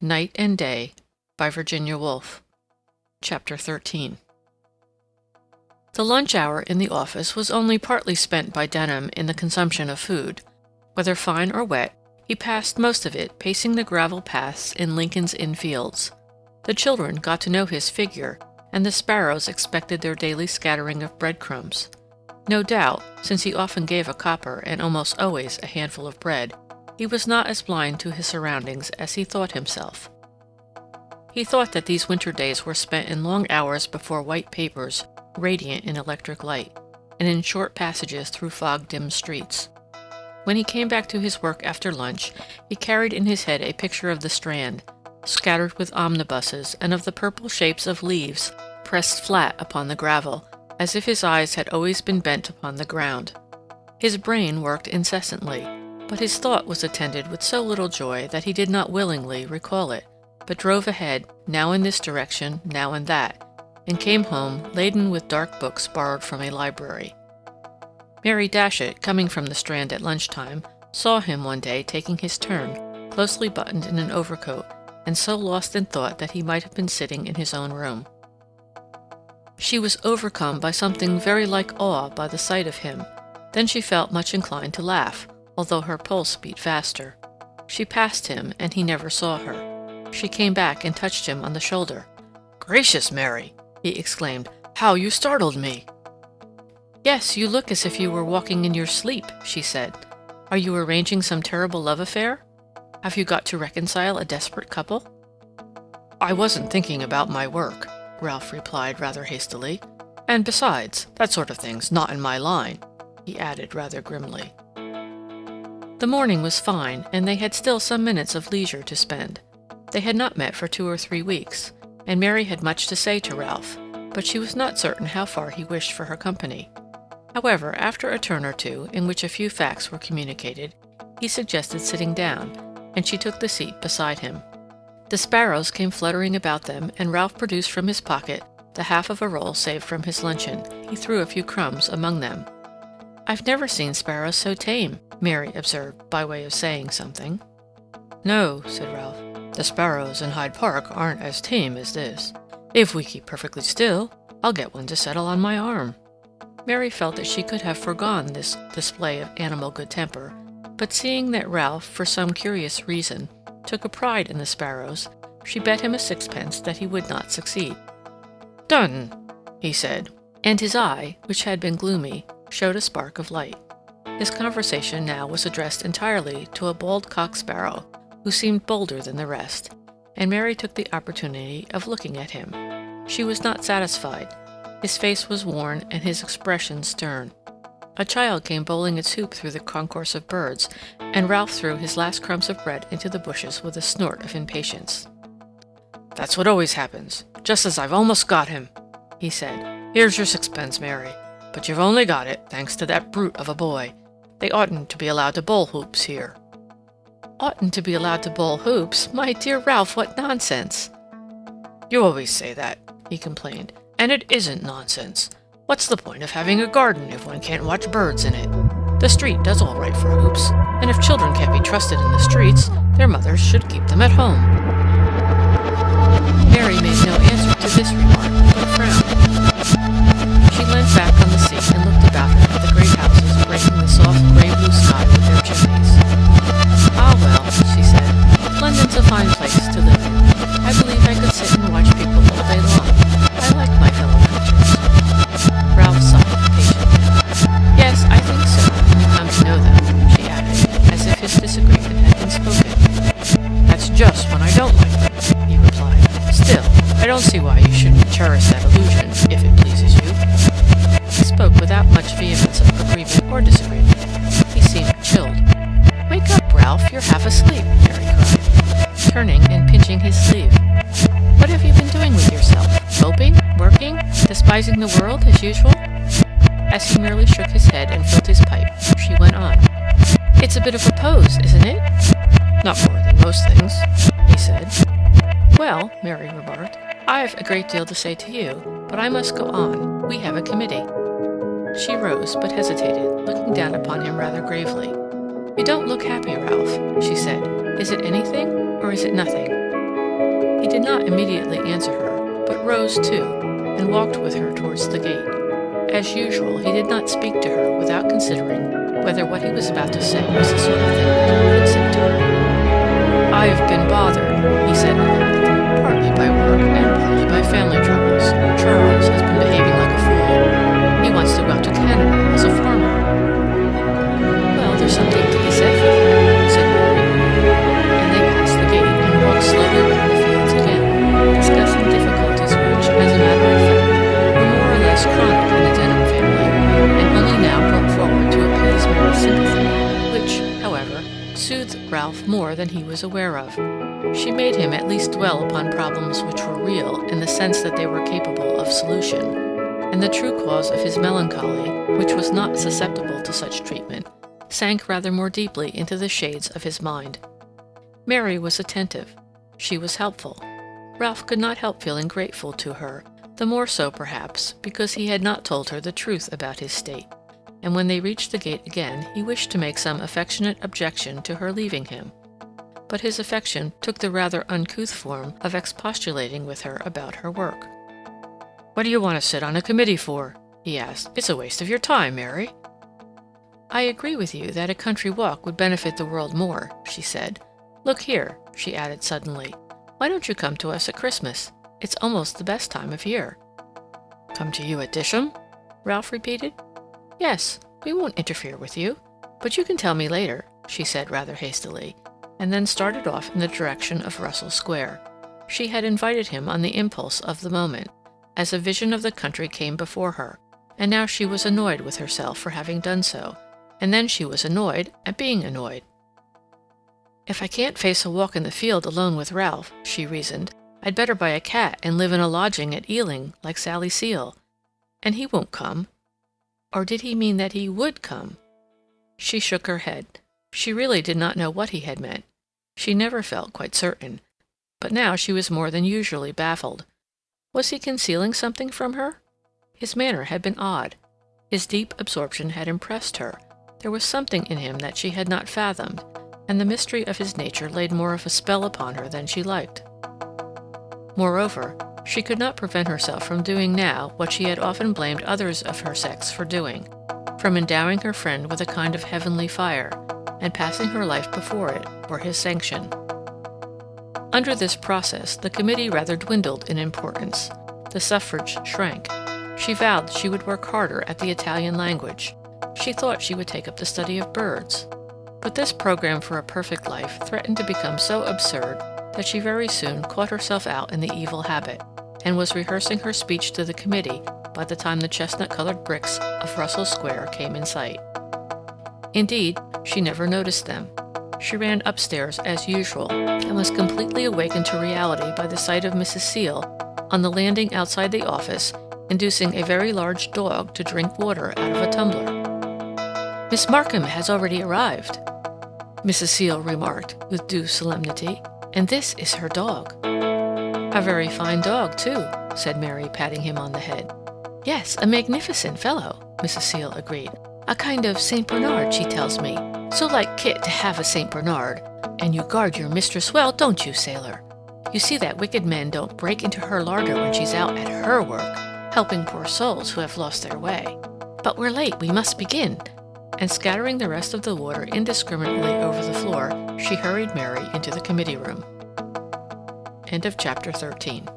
Night and Day by Virginia Woolf. Chapter 13. The lunch hour in the office was only partly spent by Denham in the consumption of food. Whether fine or wet, he passed most of it pacing the gravel paths in Lincoln's Inn Fields. The children got to know his figure, and the sparrows expected their daily scattering of breadcrumbs. No doubt, since he often gave a copper and almost always a handful of bread, he was not as blind to his surroundings as he thought himself. He thought that these winter days were spent in long hours before white papers, radiant in electric light, and in short passages through fog-dimmed streets. When he came back to his work after lunch, he carried in his head a picture of the Strand, scattered with omnibuses, and of the purple shapes of leaves pressed flat upon the gravel, as if his eyes had always been bent upon the ground. His brain worked incessantly, but his thought was attended with so little joy that he did not willingly recall it, but drove ahead, now in this direction, now in that, and came home laden with dark books borrowed from a library. Mary Datchet, coming from the Strand at lunchtime, saw him one day taking his turn, closely buttoned in an overcoat, and so lost in thought that he might have been sitting in his own room. She was overcome by something very like awe by the sight of him. Then she felt much inclined to laugh, although her pulse beat faster. She passed him, and he never saw her. She came back and touched him on the shoulder. "Gracious, Mary!" he exclaimed. "How you startled me!" "Yes, you look as if you were walking in your sleep," she said. "Are you arranging some terrible love affair? Have you got to reconcile a desperate couple?" "I wasn't thinking about my work," Ralph replied rather hastily. "And besides, that sort of thing's not in my line," he added rather grimly. The morning was fine, and they had still some minutes of leisure to spend. They had not met for 2 or 3 weeks, and Mary had much to say to Ralph, but she was not certain how far he wished for her company. However, after a turn or two, in which a few facts were communicated, he suggested sitting down, and she took the seat beside him. The sparrows came fluttering about them, and Ralph produced from his pocket the half of a roll saved from his luncheon. He threw a few crumbs among them. "I've never seen sparrows so tame," Mary observed, by way of saying something. "No," said Ralph. "The sparrows in Hyde Park aren't as tame as this. If we keep perfectly still, I'll get one to settle on my arm." Mary felt that she could have foregone this display of animal good temper, but seeing that Ralph, for some curious reason, took a pride in the sparrows, she bet him a sixpence that he would not succeed. "Done," he said, and his eye, which had been gloomy, showed a spark of light. His conversation now was addressed entirely to a bald cock sparrow, who seemed bolder than the rest, and Mary took the opportunity of looking at him. She was not satisfied. His face was worn and his expression stern. A child came bowling its hoop through the concourse of birds, and Ralph threw his last crumbs of bread into the bushes with a snort of impatience. "That's what always happens, just as I've almost got him," he said. "Here's your sixpence, Mary, but you've only got it thanks to that brute of a boy. They oughtn't to be allowed to bowl hoops here." "Oughtn't to be allowed to bowl hoops? My dear Ralph, what nonsense!" "You always say that," he complained, "and it isn't nonsense. What's the point of having a garden if one can't watch birds in it? The street does all right for hoops, and if children can't be trusted in the streets, their mothers should keep them at home." Mary made no answer to this remark, but frowned. She leaned back on the seat and looked about her at the great houses breaking the soft gray-blue sky with their chimneys. "Ah, well," she said, "London's a fine place to live in. I believe I could sit and watch people all day long. I like my fellow creatures." Ralph sighed impatiently. "Yes, I think so, when you come to know them," she added, as if his disagreement had been spoken. "That's just when I don't like them," he replied. "Still, I don't see why you shouldn't cherish that illusion, if it pleases you." He spoke without much vehemence of agreement or disagreement. He seemed chilled. "Wake up, Ralph, you're half asleep," Mary cried, turning and pinching his sleeve. "What have you been doing with yourself? Moping? Working? Despising the world, as usual?" As he merely shook his head and filled his pipe, she went on. "It's a bit of a pose, isn't it?" "Not more than most things," he said. "Well," Mary remarked, "I've a great deal to say to you, but I must go on. We have a committee." She rose, but hesitated, looking down upon him rather gravely. "You don't look happy, Ralph," she said. "Is it anything, or is it nothing?" He did not immediately answer her, but rose too, and walked with her towards the gate. As usual, he did not speak to her without considering whether what he was about to say was the sort of thing that he could say to her. "I've been bothered," he said at length, "partly by work and partly by family troubles. Charles has been behaving like a fool. He wants to go out to Canada as a farmer." "Well, there's something to be said for that," said Mary. And they passed the gate and walked slowly round the fields again, discussing difficulties which, as a matter of fact, were more or less chronic in the Denham family, and only now brought forward to appease Mary's sympathy, which, however, soothed Ralph more than he was aware of. She made him at least dwell upon problems which were real in the sense that they were capable of solution, and the true cause of his melancholy, which was not susceptible to such treatment, sank rather more deeply into the shades of his mind. Mary was attentive. She was helpful. Ralph could not help feeling grateful to her, the more so, perhaps, because he had not told her the truth about his state, and when they reached the gate again, he wished to make some affectionate objection to her leaving him. But his affection took the rather uncouth form of expostulating with her about her work. "What do you want to sit on a committee for?" he asked. "It's a waste of your time, Mary." "I agree with you that a country walk would benefit the world more," she said. "Look here," she added suddenly, "why don't you come to us at Christmas? It's almost the best time of year." "Come to you at Disham?" Ralph repeated. "Yes, we won't interfere with you, but you can tell me later," she said rather hastily, and then started off in the direction of Russell Square. She had invited him on the impulse of the moment, as a vision of the country came before her, and now she was annoyed with herself for having done so, and then she was annoyed at being annoyed. "If I can't face a walk in the field alone with Ralph," she reasoned, "I'd better buy a cat and live in a lodging at Ealing, like Sally Seal. And he won't come. Or did he mean that he would come?" She shook her head. She really did not know what he had meant. She never felt quite certain. But now she was more than usually baffled. Was he concealing something from her? His manner had been odd. His deep absorption had impressed her. There was something in him that she had not fathomed, and the mystery of his nature laid more of a spell upon her than she liked. Moreover, she could not prevent herself from doing now what she had often blamed others of her sex for doing, from endowing her friend with a kind of heavenly fire, and passing her life before it for his sanction. Under this process, the committee rather dwindled in importance. The suffrage shrank. She vowed she would work harder at the Italian language. She thought she would take up the study of birds. But this program for a perfect life threatened to become so absurd that she very soon caught herself out in the evil habit, and was rehearsing her speech to the committee by the time the chestnut-colored bricks of Russell Square came in sight. Indeed, she never noticed them. She ran upstairs as usual, and was completely awakened to reality by the sight of Mrs. Seal on the landing outside the office, inducing a very large dog to drink water out of a tumbler. "Miss Markham has already arrived," Mrs. Seal remarked with due solemnity, "and this is her dog." "A very fine dog, too," said Mary, patting him on the head. "Yes, a magnificent fellow," Mrs. Seal agreed. "A kind of St. Bernard, she tells me. So like Kit to have a St. Bernard. And you guard your mistress well, don't you, sailor? You see that wicked men don't break into her larder when she's out at her work, helping poor souls who have lost their way. But we're late, we must begin." And scattering the rest of the water indiscriminately over the floor, she hurried Mary into the committee room. End of chapter 13.